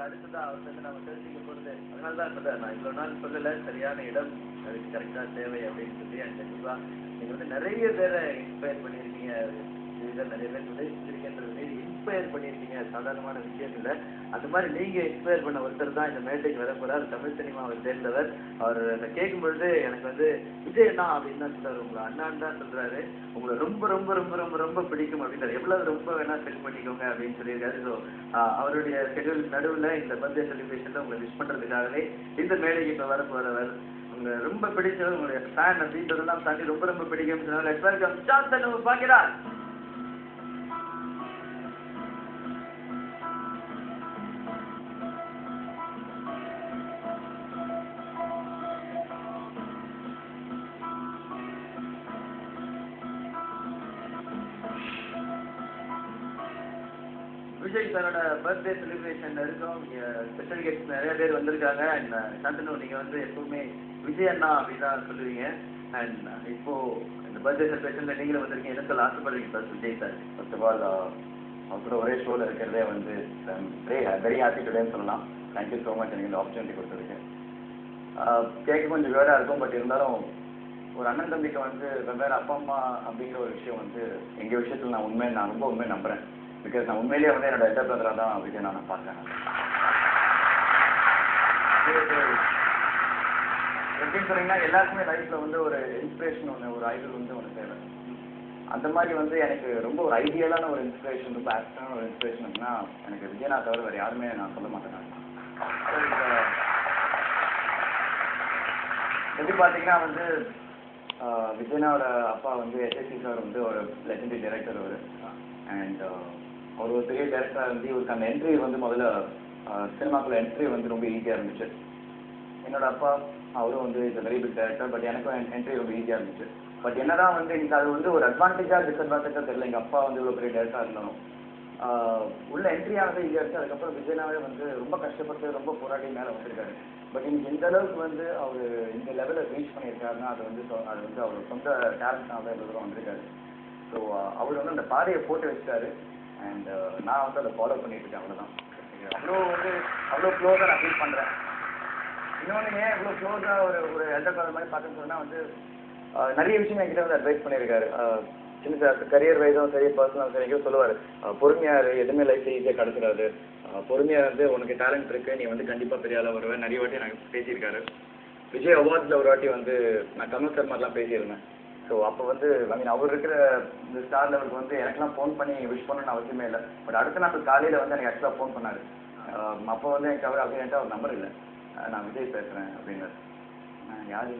அடுத்ததான் அவர்கிட்ட நம்ம தெரிஞ்சுக்க போகிறது. அதனால தான் சொல்கிறேன், நான் இவ்வளோ நாள் சொல்லலை, சரியான இடம் அதுக்கு கரெக்டாக தேவை அப்படின்னு சொல்லி. அண்ட் கண்டிப்பாக நீங்கள் வந்து நிறைய பேரை இன்ஸ்பயர் பண்ணியிருக்கீங்க, நிறைய பேர் உதவி செஞ்சிருக்கேன்றது இன்ஸ்பயர் பண்ணியிருக்கீங்க. சாதாரணமான விஷயம் இல்லை. அந்த மாதிரி நீங்கள் இன்ஸ்பயர் பண்ண ஒருத்தர் தான் இந்த மேடைக்கு வர போகிறார். தமிழ் சினிமாவை சேர்ந்தவர். அவர் அதை கேட்கும் பொழுது எனக்கு வந்து விஜய் அண்ணா அப்படின்னு தான் சொல்கிறார், உங்களை அண்ணான்னு தான் சொல்கிறாரு. உங்களை ரொம்ப ரொம்ப ரொம்ப ரொம்ப ரொம்ப பிடிக்கும் அப்படின்றார். எவ்வளோ ரொம்ப வேணால் செக் பண்ணிக்கோங்க அப்படின்னு சொல்லியிருக்காரு. ஸோ அவருடைய ஷெட்யூல் நடுவில் இந்த பர்த்டே செலிப்ரேஷனில் உங்களை விஷ் பண்ணுறதுக்காகவே இந்த மேடைக்கு இப்போ வர போகிறவர். உங்களை ரொம்ப பிடிச்சவர், உங்களுடைய ஃபேன் அப்படின்றதெல்லாம் தாண்டி ரொம்ப ரொம்ப பிடிக்கும் சொன்னாங்க. Let's welcome Shanthanu Bhagyaraj. விஜய் சாரோட பர்த்டே செலிப்ரேஷன் இருக்கும். ஸ்பெஷல் கெஸ்ட் நிறைய பேர் வந்திருக்காங்க. அண்ட் சாந்தனு, நீங்கள் வந்து எப்பவுமே விஜய் அண்ணா அப்படின்னு தான் சொல்லுவீங்க. அண்ட் இப்போ இந்த பர்த்டே செலிப்ரேஷனில் நீங்களும் வந்திருக்கீங்க, என்ன சொல்ல ஆசைப்படுறீங்க sir Vijay sir? First of all அவரோட ஒரே ஷோவில் இருக்கிறதே வந்து வெரி ஹாப்பி டுடேன்னு சொல்லலாம். தேங்க்யூ ஸோ மச் எனக்கு இந்த ஆப்பர்ச்சுனிட்டி கொடுத்ததுக்கு. கேட்க கொஞ்சம் வேர்டாக இருக்கும், பட் இருந்தாலும் ஒரு அண்ணன் தம்பிக்கு வந்து வெவ்வேறு அப்பா அம்மா அப்படிங்கிற ஒரு விஷயம் வந்து எங்கள் விஷயத்தில் நான் ரொம்ப உண்மையை நம்புகிறேன். பிகாஸ் நான் உண்மையிலேயே வந்து என்னோட எல்டர் பிரதராக தான் விஜய் நான் பார்க்குறேன். எப்படின்னு சொன்னீங்கன்னா, எல்லாருக்குமே லைஃப்பில் வந்து ஒரு இன்ஸ்பிரேஷன் ஒன்று, ஒரு ஐடியல் வந்து ஒன்று தேவை. அந்த மாதிரி வந்து எனக்கு ரொம்ப ஒரு ஐடியலான ஒரு இன்ஸ்பிரேஷன், ரொம்ப ஆக்டிவான ஒரு இன்ஸ்பிரேஷன் அப்படின்னா எனக்கு விஜயனா தவிர வேறு யாருமே நான் சொல்ல மாட்டேன். எப்படி பார்த்தீங்கன்னா வந்து விஜயனாவோட அப்பா வந்து எஸ்எஸ்சி சார் வந்து ஒரு லெஜெண்டரி டைரக்டர் அவர். அண்ட் அவர் ஒரு பெரிய டைரக்டராக இருந்து இவருக்கு அந்த என்ட்ரி வந்து முதல்ல சினிமாக்குள்ள என்ட்ரி வந்து ரொம்ப ஈஸியாக இருந்துச்சு. என்னோட அப்பா அவரும் வந்து it's very big director, but எனக்கும் என்ட்ரி ரொம்ப ஈஸியாக இருந்துச்சு. பட் என்னதான் வந்து எனக்கு அது வந்து ஒரு அட்வான்டேஜாக டிஸ்அட்வான்டேஜாக தெரியல. எங்கள் அப்பா வந்து இவ்வளோ பெரிய டைரக்டராக இருந்தாலும் உள்ள என்ட்ரியானது ஈஸியாக இருந்துச்சு. அதுக்கப்புறம் விஜயனாவே வந்து ரொம்ப கஷ்டப்பட்டு ரொம்ப போராடி மேலே வந்திருக்காரு. பட் இன்னைக்கு எந்த அளவுக்கு வந்து அவர் இந்த லெவலில் ரீச் பண்ணியிருக்காருன்னா அது வந்து அவர் சொந்த டேலண்ட்னால இவ்வளோ தூரம் வந்திருக்காரு. ஸோ அவர் வந்து அந்த பாதையை போட்டு வச்சிட்டாரு. அண்ட் நான் வந்து அதை ஃபாலோ பண்ணிட்டு இருக்கேன். அவ்வளோதான். அவ்வளோ க்ளோஸாக நான் ஃபீல் பண்ணுறேன். இன்னொன்று ஏன் இவ்வளோ க்ளோஸாக ஒரு எல்டர் பிரதர் மாதிரி பார்த்துன்னு சொன்னால் வந்து நிறைய விஷயம் என்கிட்ட வந்து அட்வைஸ் பண்ணியிருக்காரு. சின்ன கரியர் வைஸும் சரி, பர்சனல் சரி, எங்கேயும் சொல்லுவார், பொறுமையாக எதுவுமே லைஃப் ஈஸியாக கிடச்சிடாது, பொறுமையாக இருந்து உனக்கு டேலண்ட் இருக்குது, நீ வந்து கண்டிப்பாக பெரிய ஆளாக வருவேன். நிறைய வாட்டி எனக்கு பேசியிருக்காரு. விஜய் அவார்ட்ஸில் ஒரு வாட்டி வந்து நான் கமல் சார் மாதிரிலாம் பேசியிருந்தேன். ஸோ அப்போ வந்து அவர் இருக்கிற இந்த ஸ்டார் லெவலுக்கு வந்து எனக்குலாம் ஃபோன் பண்ணி விஷ் பண்ணணும்னு அவசியமே இல்லை. பட் அடுத்த நாள் காலையில் வந்து எனக்கு ஆக்சுவலாக ஃபோன் பண்ணார். அப்போ வந்து எனக்கு அப்படின்ட்டு அவர் நம்பர் இல்லை, நான் விஜய் பேசுகிறேன் அப்படின்னாரு. யார்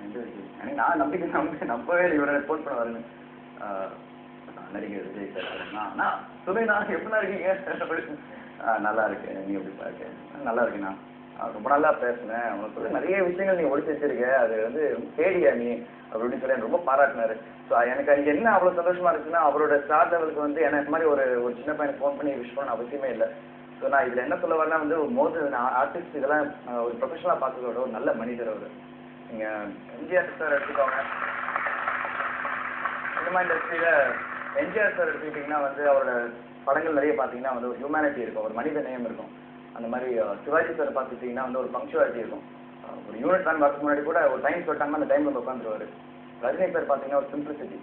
எந்த விஜய்? எனக்கு நான் நம்பவே இல்லை இவரை ஃபோன் பண்ண வரேன்னு. நடிகர் விஜய் சார். நான் சொல்லுங்கண்ணா எப்படின்னா இருக்கீங்க அப்படின்னு. நல்லா இருக்கேன், நீ எப்படி இருக்கேன்? நல்லா இருக்கேண்ணா, ரொம்ப நல்லா பேசுனேன், உனக்கு சொல்லி நிறைய விஷயங்கள் நீ ஒழிச்சு வச்சிருக்க, அது வந்து தேடியா நீ அப்படின்னு சொல்லி ரொம்ப பாராட்டினாரு. ஸோ எனக்கு அன்றைக்கி என்ன அவ்வளோ சந்தோஷமா இருக்குன்னா, அவரோட ஸ்டார் லெவலுக்கு வந்து எனக்கு மாதிரி ஒரு சின்ன பையனுக்கு ஃபோன் பண்ணி விஷ் பண்ண அவசியமே இல்லை. ஸோ நான் இதில் என்ன சொல்ல வரேன்னா வந்து ஆர்டிஸ்ட் இதெல்லாம் ஒரு ப்ரொஃபஷனலாக பார்க்கறதோட ஒரு நல்ல மனிதர் அவர். நீங்கள் எம்ஜிஆர் சார் எடுத்துக்கோங்க, சினிமா இண்டஸ்ட்ரியில் எம்ஜிஆர் சார் எடுத்துக்கிட்டிங்கன்னா வந்து அவரோட படங்கள் நிறைய பார்த்தீங்கன்னா வந்து ஒரு ஹியூமனிட்டி இருக்கும், ஒரு மனித நேயம் இருக்கும். அந்த மாதிரி சிவாஜி சார் பார்த்துட்டிங்கன்னா வந்து ஒரு பங்க்சுவாலிட்டி இருக்கும். ஒரு யூனிட் டைம் வரதுக்கு முன்னாடி கூட ஒரு டைம் சொல்லிட்டாங்கன்னா அந்த டைமில் உட்காந்துருவார். ரஜினி சார் பார்த்தீங்கன்னா ஒரு சிம்பிளிசிட்டி.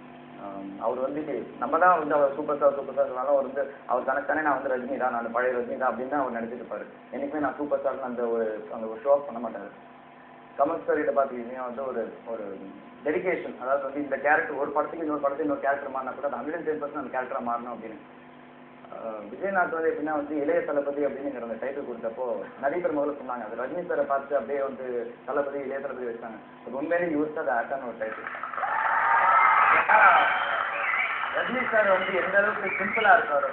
அவர் வந்து நம்ம தான் வந்து அவர் சூப்பர் ஸ்டார் சொன்னாலும் அவர் வந்து அவர் தனக்கானே நான் வந்து ரஜினி தான், நான் பழைய ரஜினி தான் அப்படின்னு தான் அவர் நினச்சிட்டு இருப்பார். என்றைக்குமே நான் சூப்பர் ஸ்டார்னு அந்த ஒரு ஷோ ஆஃப் பண்ண மாட்டார். கமல் சார் கிட்ட பார்த்துக்கிட்டிங்கன்னா வந்து ஒரு டெடிகேஷன், அதாவது வந்து இந்த கேரக்டர் ஒரு படத்துக்கு இன்னொரு கேரக்டர் மாறினா கூட அது 110% அந்த கேரக்டராக மாறணும் அப்படின்னு. விஜயநாத் வந்து எப்படின்னா வந்து இளைய தளபதி அப்படிங்கிற அந்த டைட்டில் கொடுத்தப்போ நிறைய பேர் முதல்ல சொன்னாங்க, அது ரஜினி சாரை பார்த்து அப்படியே வந்து தளபதி இளைய தளபதி வச்சாங்க. உண்மையிலே யூஸ் தான் அது ஆக்டான ஒரு டைட்டில். ரஜினி சார் வந்து எந்த அளவுக்கு சிம்பிளாக இருக்காரோ,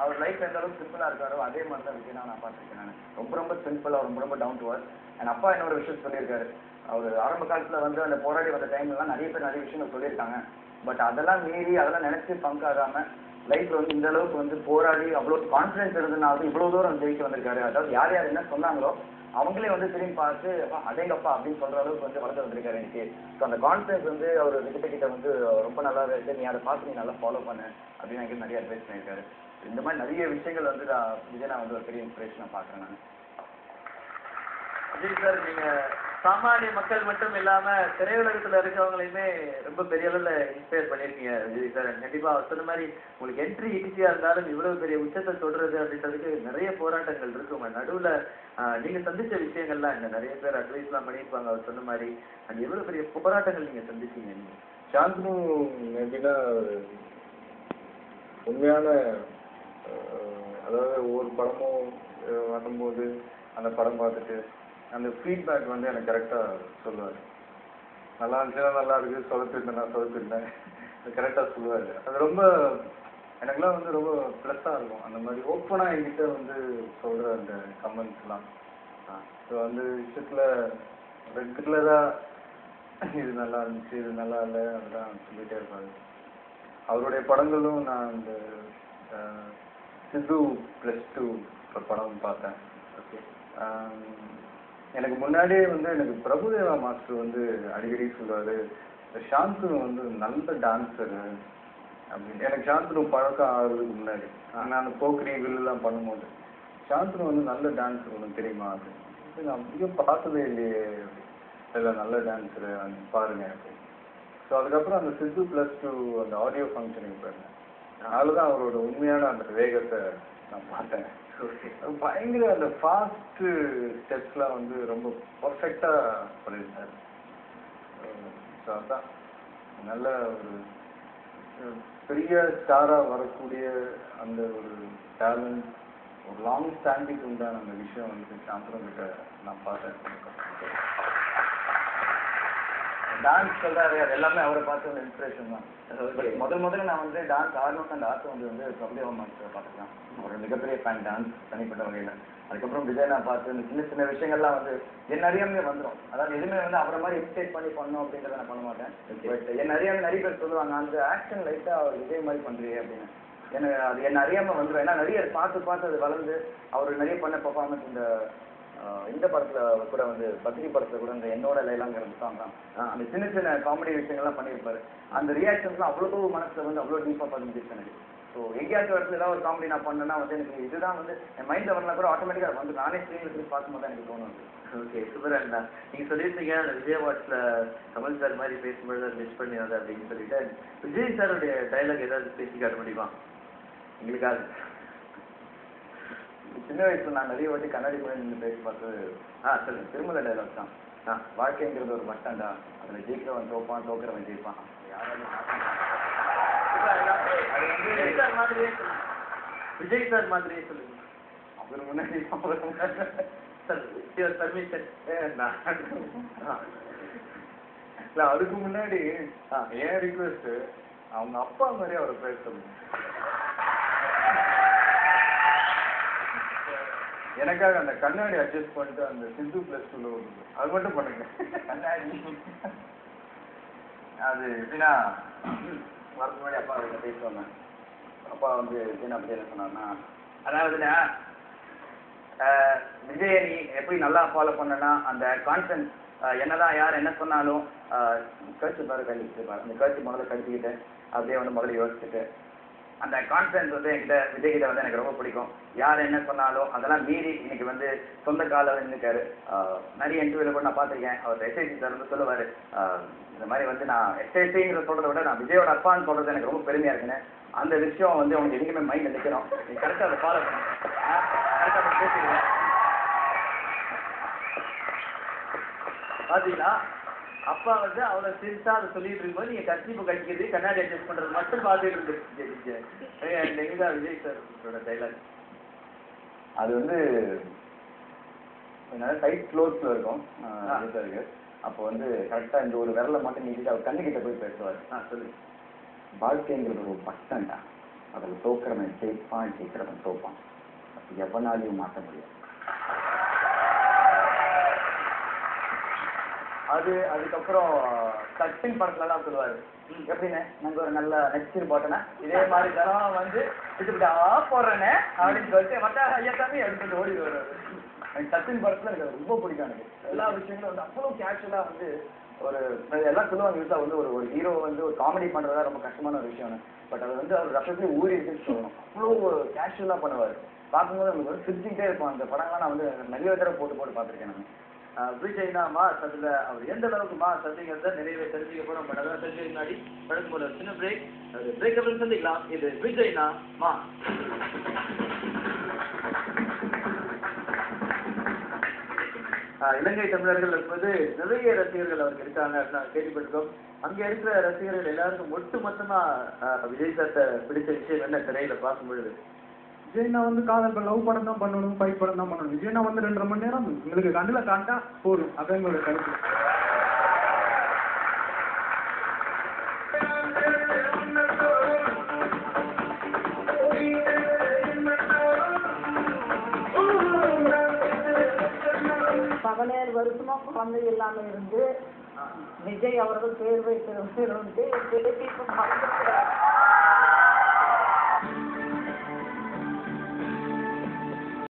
அவர் லைஃப் எந்த அளவுக்கு சிம்பிளாக இருக்காரோ அதே மாதிரி தான் விஜயனா நான் பார்த்துருக்கேன். நான் ரொம்ப சிம்பிளாக ரொம்ப டவுன் டு அர்த். என் அப்பா என்னோட விஷயம் சொல்லியிருக்காரு. அவர் ஆரம்ப காலத்தில் வந்து அந்த போராடி வந்த டைம்லாம் நிறைய பேர் நிறைய விஷயங்கள் சொல்லியிருக்காங்க. பட் அதெல்லாம் மீறி அதெல்லாம் நினச்சி பங்காகாமல் லைஃப்பில் வந்து இந்த அளவுக்கு வந்து போராடி அவ்வளோ கான்ஃபிடன்ஸ் இருந்ததுனால இவ்வளோ தூரம் ஜெயிக்க வந்திருக்காரு. அதாவது யார் என்ன சொன்னாங்களோ அவங்களே வந்து திரும்பி பார்த்து அதேங்கப்பா அப்படின்னு சொல்கிற அளவுக்கு வந்து வளர்ந்து வந்திருக்காரு எனக்கு. ஸோ அந்த கான்ஃபிடன்ஸ் வந்து அவர் கிட்ட வந்து ரொம்ப நல்லா இருக்கு, நீ அதை பார்த்து நீ நல்லா ஃபாலோ பண்ணு அப்படின்னு எனக்கு நிறைய அட்வைஸ் பண்ணியிருக்காரு. இந்த மாதிரி நிறைய விஷயங்கள் வந்து நான் விஜய் வந்து ஒரு பெரிய இன்ஸ்பிரேஷனாக பார்க்குறேன் நான். விஜய் சார், நீங்க சாமானிய மக்கள் மட்டும் இல்லாம திரையுலகத்துல இருக்கவங்களையுமே ரொம்ப பெரிய அளவுல இன்ஸ்பயர் பண்ணிருக்கீங்க விஜய் சார். கண்டிப்பா அவர் சொன்ன மாதிரி உங்களுக்கு என்ட்ரி ஈஸியா இருந்தாலும் இவ்வளவு பெரிய உச்சத்தை தொடர்றது அப்படின்றதுக்கு நிறைய போராட்டங்கள் இருக்குங்க. நடுவுல நீங்க சந்திச்ச விஷயங்கள்லாம் என்ன, நிறைய பேர் அட்வைஸ் எல்லாம் பண்ணியிருப்பாங்க அவர் சொன்ன மாதிரி, அது எவ்வளவு பெரிய போராட்டங்கள் நீங்க சந்திச்சீங்க நீங்க? சாந்தனு எப்படின்னா உண்மையான அதாவது ஒவ்வொரு படமும் வரும்போது அந்த படம் பார்த்துட்டு அந்த ஃபீட்பேக் வந்து எனக்கு கரெக்டாக சொல்லுவார். நல்லா இருந்துச்சுன்னா நல்லா இருக்குது, சொதப்பிருந்தேன் சொதப்பிருந்தேன், அது கரெக்டாக சொல்லுவார். அது ரொம்ப எனக்குலாம் வந்து ரொம்ப ப்ளஸ்ஸாக இருக்கும். அந்த மாதிரி ஓப்பனாக என்கிட்ட வந்து சொல்கிற அந்த கமெண்ட்ஸ்லாம். ஸோ அந்த விஷயத்தில் ரெகுலராக இது நல்லா இருந்துச்சு, இது நல்லா இல்லை, அதெல்லாம் சொல்லிகிட்டே இருப்பாரு. அவருடைய படங்களும் நான் இந்த சித்து +2 ஒரு படம் பார்த்தேன். ஓகே, எனக்கு முன்னாடியே வந்து எனக்கு பிரபுதேவா மாஸ்டர் வந்து அடிக்கடி சொல்லுவார், சாந்தனு வந்து நல்ல டான்ஸரு அப்படின்னு. எனக்கு சாந்தனு பழக்கம் ஆகுறதுக்கு முன்னாடி நான் போக்ரி வில்லாம் பண்ணும்போது, சாந்தனு வந்து நல்ல டான்ஸர் ஒன்று தெரியுமா அப்படின்னு. நான் அதிகம் பார்த்ததே இல்லையே, இல்லை நல்ல டான்ஸரு பாருங்க அப்படின்னு. ஸோ அதுக்கப்புறம் அந்த சித்து +2 அந்த ஆடியோ ஃபங்க்ஷனுக்கு போயிருந்தேன். அதில் தான் அவரோட உண்மையான அந்த வேகத்தை நான் பார்த்தேன். பயங்கர அந்த ஃபாஸ்ட்டு ஸ்டெப்ஸ்லாம் வந்து ரொம்ப பர்ஃபெக்டாக பண்ணியிருந்தார். ஸோ அதுதான் நல்ல ஒரு பெரிய ஸ்டாராக வரக்கூடிய அந்த ஒரு டேலண்ட், ஒரு லாங் ஸ்டாண்டிங் உண்டான அந்த விஷயம் வந்து சாந்தனு கிட்ட நான் பார்த்தேன். டான்ஸ் சொல்றாரு, அது எல்லாமே அவரை பார்த்து ஒரு இன்ஸ்பிரேஷன் தான். முதல்ல நான் வந்து டான்ஸ் ஆடணும்னு அந்த ஆசை வந்து பிரபுதேவா மாஸ்டரை பார்த்துக்கலாம். ஒரு மிகப்பெரிய ஃபேன் டான்ஸ் தனிப்பட்ட வகையில். அதுக்கப்புறம் விஜய் நான் பார்த்து இந்த சின்ன சின்ன விஷயங்கள்லாம் வந்து என் அறியாமே வந்துடும். அதாவது எதுவுமே வந்து அவரை மாதிரி இமிட்டேட் பண்ணி பண்ணணும் அப்படிங்கிறத நான் பண்ண மாட்டேன். பட் என் அறியாமல் நிறைய பேர் சொல்லுவாங்க, அந்த ஆக்ஷன் லைட்டாக அவர் விஜய் மாதிரி பண்ணுறியே அப்படின்னு. எனக்கு அது என்ன அறியாமல் வந்துடும். ஏன்னா நிறைய பார்த்து அது வளர்ந்து அவர் நிறைய பண்ண பர்ஃபார்மன்ஸ் இந்த படத்தில் கூட வந்து பத்ரி படத்தில் கூட இந்த என்னோட லைலாங்கிற சாங் தான். அந்த சின்ன சின்ன காமெடி விஷயங்கள்லாம் பண்ணியிருப்பாரு. அந்த ரியாக்ஷன்ஸ்லாம் அவ்வளோ மனசில் வந்து அவ்வளோ டீப்பாக பதிஞ்சிருச்சு எனக்கு. ஸோ எங்கேயாச்சும் இடத்துல ஏதாவது ஒரு காமெடி நான் பண்ணேன்னா வந்து எனக்கு இதுதான் வந்து என் மைண்டில் வரலாம் கூட ஆட்டோமேட்டிக்காக வந்து நானே ஸ்க்ரீனில் திரும்பி பார்க்கும்போது தான் எனக்கு தோணும். ஓகே, சூப்பர் அண்ணா. நீங்கள் சொல்லியிருந்தீங்க அந்த விஜய் அவார்ட்ஸில் கமல் சார் மாதிரி பேசும்போது அதை மிஸ் பண்ணிடாது அப்படின்னு சொல்லிட்டு, விஜய் சாருடைய டைலாக் ஏதாவது பேசி காட்ட முடியுமா எங்களுக்காக? சின்ன வயசுல நான் நிறைய வாட்டி கண்ணாடி முன்னாடி நின்று பேசி பார்த்தது சொல்லுங்க, திருமலை டைலாக் தான். வாழ்க்கைங்கிறது ஒரு மட்டம்டா, அதில் ஜெயிக்கிறவன் தோப்பான், தோக்கிறவன் ஜெயிப்பான். யாராவது விஜய் சார் மாதிரியே சொல்லுங்க. அவர் முன்னாடி பர்மிஷன் இல்லை, அதுக்கு முன்னாடி ஏன் ரிக்வெஸ்ட், அவங்க அப்பா மாதிரி அவரை பேச சொல்லுங்க. எனக்காக அந்த கண்ணாடி அட்ஜஸ்ட் பண்ணிட்டு அந்த சித்து +2 அது மட்டும் பண்ணுங்க. கண்ணாடி அது எப்படின்னா வரதுக்கு முன்னாடி அப்பா கிட்ட பேசுவாங்க. அப்பா வந்து என்ன பற்றி என்ன சொன்னார்னா, அதாவதுன்னா விஜயை நீ எப்படி நல்லா ஃபாலோ பண்ணனா அந்த கான்ஃபிடன்ஸ் என்னதான் யார் என்ன சொன்னாலும் கழிச்சு பாரு, கழிச்சு பாரு, அந்த கழிச்சு முதல்ல கழிச்சுக்கிட்டு அப்படியே வந்து முதல்ல யோசிச்சுட்டு அந்த கான்ஃபிடன்ஸ் வந்து என்கிட்ட விஜய்கிட்ட வந்து எனக்கு ரொம்ப பிடிக்கும். யார் என்ன சொன்னாலும் அதெல்லாம் மீறி இன்னைக்கு வந்து சொந்த காலில் நின்றுக்காரு. நிறைய இன்டர்வியூவில் கூட நான் பார்த்துருக்கேன். அவர் எஸ்ஐசி சார் வந்து சொல்லுவார், இந்த மாதிரி வந்து நான் எஸ்ஐசிங்கிற சொல்கிறத விட நான் விஜயோட அப்பான்னு சொல்கிறது எனக்கு ரொம்ப பெருமையாக இருக்குன்னு. அந்த விஷயம் வந்து உனக்கு எதுக்குமே மைண்டில் நிற்கிறோம். நீ கரெக்டாக அதை ஃபாலோ பண்ண, கரெக்டாக அதை பேசிக்கிறேன். பார்த்தீங்கன்னா அப்பா வந்து அவ்வளோ சிரிச்சா அதை சொல்லிட்டு இருக்கும்போது நீங்கள் கட்சிப்பு கட்டிக்கிறது கண்ணாடி அட்ஜஸ்ட் பண்ணுறது மட்டும் பார்த்துட்டு இருந்துச்சு. எங்கதான் விஜய் சாரோட டைலாக் அது வந்து நல்ல டைட் க்ளோத்ஸில் இருக்கும் சாருக்கு. அப்போ வந்து கரெக்டாக இந்த ஒரு விரலை மட்டும் நீக்கிட்டு அவர் கண்ணுக்கிட்ட போய் பேசுவார். சொல்லுங்க, வாழ்க்கைங்கிறது ஒரு பட்டன்டா, அதில் தோக்கிறவன் ஜெயிப்பான், ஜெயிக்கிறவன் தோப்பான், அப்போ எவனாலையும் மாற்ற முடியாது. அதுக்கப்புறம் கட்டிங் படத்துலலாம் சொல்லுவார், எப்படின்னு நாங்கள் ஒரு நல்ல நெச்சிரு போட்டோன்னா இதே மாதிரி தரம் வந்து இதுக்கிட்ட போடுறேனே அப்படின்னு சொல்லிட்டு மற்ற ஐயா தம்பி அப்படின்னு ஓடி வருவார். எனக்கு சச்சின் படத்தில் எனக்கு ரொம்ப பிடிக்கும். எனக்கு எல்லா விஷயங்களும் வந்து அவ்வளோ கேஷுவலாக வந்து ஒரு எல்லாம் சொல்லுவாங்க யூஸா வந்து ஒரு ஹீரோ வந்து ஒரு காமெடி பண்றதா ரொம்ப கஷ்டமான ஒரு விஷயம். பட் அது வந்து அவர் ரசத்துலேயே ஊறி இருக்குன்னு சொல்லணும். அவ்வளோ கேஷுவலா பண்ணுவார். பார்க்கும்போது நமக்கு வந்து சிரிச்சுக்கிட்டே இருக்கும். அந்த படங்கள்லாம் நான் வந்து நிறைய தடவை போட்டு பார்த்துருக்கேன் நான். விஜய்னா மாஸ், அதுல அவர் எந்த அளவுக்கு மாஸ் அப்படிங்கிறத நிறைய தெரிஞ்சுக்க போறோம். பட் அதான் தெரிஞ்சு முன்னாடி படத்துக்கு ஒரு சின்ன பிரேக். பிரேக் அப்புறம் சந்திக்கலாம். இது விஜய்னா மாஸ். இலங்கை தமிழர்கள் என்பது நிறைய ரசிகர்கள் அவருக்கு இருக்காங்க அப்படின்னு கேள்விப்பட்டிருக்கோம். அங்க இருக்கிற ரசிகர்கள் எல்லாருக்கும் ஒட்டு மொத்தமா விஜய் சார்ட்ட பிடிச்ச விஷயம் என்ன திரையில பார்க்கும் பொழுது? விஜய்னா வந்து காதல் லவ் படம் தான் பண்ணணும், ஃபைட் படம் தான் பண்ணணும். விஜய்னா வந்து 2.5 மணி நேரம் உங்களுக்கு கண்ணில் காண்டா போதும். அதான் எங்களோட கருத்து. பதினேழு வருஷமா குழந்தை இல்லாம இருந்து விஜய் அவர்கள் பேர் வைத்து பேசி